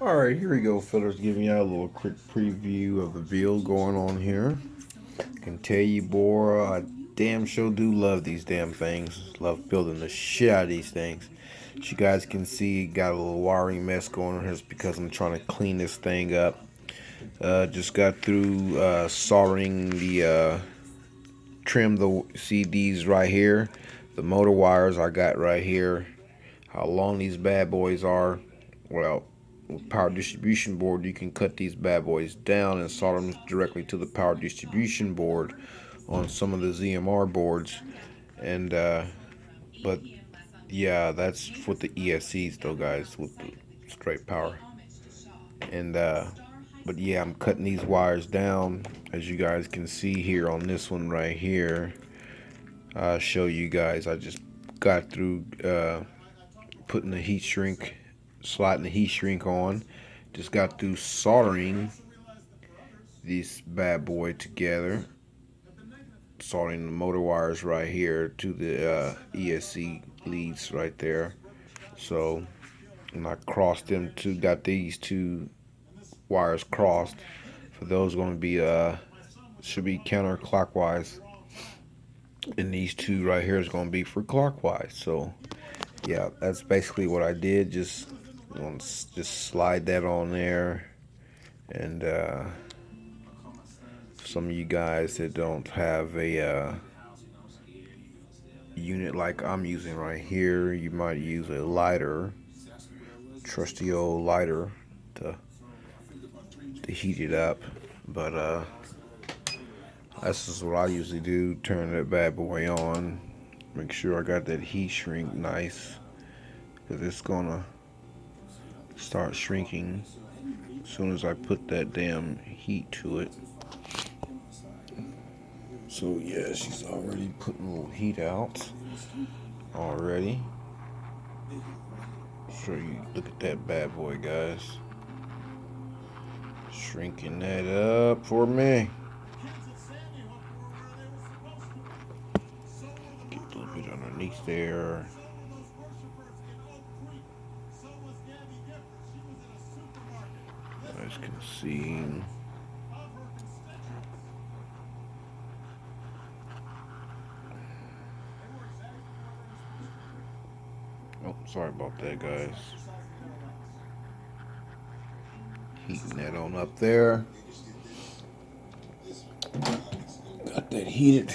Alright, here we go, fellas. Giving you a little quick preview of the build going on here. Can tell you, boy, I damn sure do love these damn things. Love building the shit out of these things. As you guys can see, got a little wiring mess going on here. It's because I'm trying to clean this thing up. Just got through soldering the trim the CDs right here. The motor wires I got right here. How long these bad boys are. Well, with power distribution board, you can cut these bad boys down and solder them directly to the power distribution board on some of the ZMR boards. And but yeah, that's with the ESCs though, guys, with the straight power. And but yeah, I'm cutting these wires down, as you guys can see here on this one right here. I'll show you guys. I just got through putting the heat shrink, sliding the heat shrink on. Just got through soldering this bad boy together. Soldering the motor wires right here to the ESC leads right there. So, and I crossed them two, got these two wires crossed. For those going to be, should be counterclockwise. And these two right here is going to be for clockwise. So, yeah, that's basically what I did. Just slide that on there. And some of you guys that don't have a unit like I'm using right here, you might use a lighter, trusty old lighter, to heat it up. But this is what I usually do. Turn that bad boy on. Make sure I got that heat shrink nice, because it's gonna start shrinking as soon as I put that damn heat to it. So yeah, she's already putting a little heat out already. So you look at that bad boy, guys. Shrinking that up for me. Get a little bit underneath there. You guys can see. Oh, sorry about that, guys. Heating that on up there. Got that heated.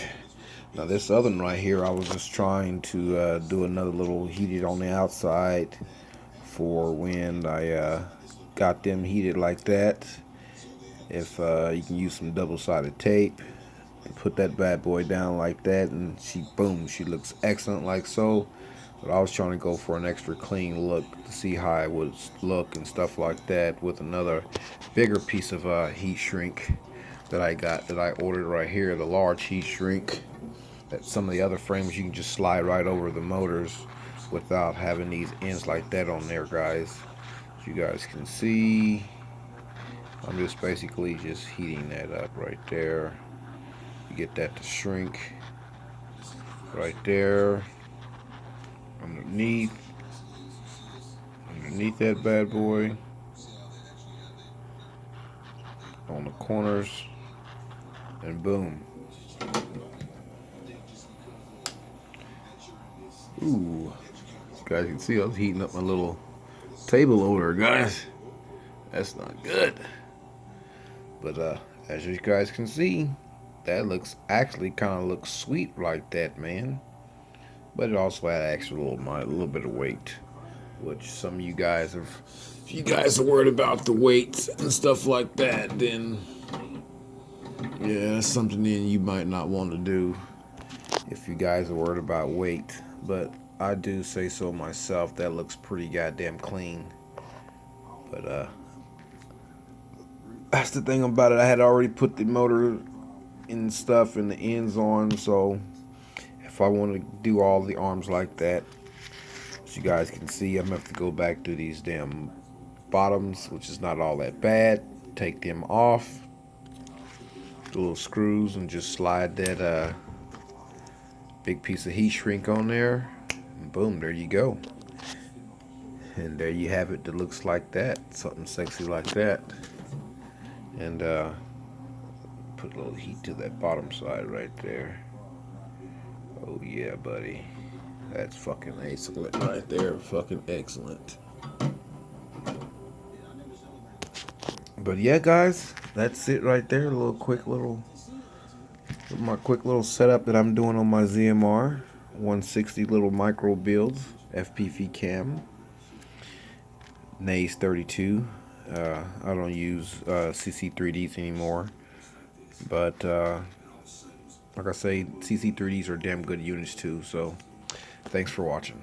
Now this oven right here, I was just trying to do another little heated on the outside for when I got them heated like that. If you can use some double-sided tape and put that bad boy down like that, and she looks excellent like so. But I was trying to go for an extra clean look to see how it would look and stuff like that with another bigger piece of heat shrink that I ordered right here, the large heat shrink. That some of the other frames you can just slide right over the motors without having these ends like that on there, guys. As you guys can see, I'm just basically just heating that up right there. You get that to shrink right there underneath that bad boy on the corners, and boom. Ooh, you guys can see I was heating up my little table over there, guys. That's not good. But as you guys can see, that looks actually kind of looks sweet like that, man. But it also had extra little bit of weight, which some of you guys have. If you guys are worried about the weight and stuff like that, then yeah, that's something then you might not want to do if you guys are worried about weight. But I do say so myself. That looks pretty goddamn clean. But that's the thing about it. I had already put the motor and stuff and the ends on, so if I want to do all the arms like that, as you guys can see, I'm gonna have to go back to these damn bottoms, which is not all that bad. Take them off, the little screws, and just slide that big piece of heat shrink on there, and boom, there you go. And there you have it that looks like that. Something sexy like that. And put a little heat to that bottom side right there. Oh yeah, buddy. That's fucking excellent right there. Fucking excellent. But yeah, guys, that's it right there. A little quick little, my quick little setup that I'm doing on my ZMR 160 little micro builds, FPV cam, NAS 32. I don't use CC3Ds anymore, but like I say, CC3Ds are damn good units too. So thanks for watching.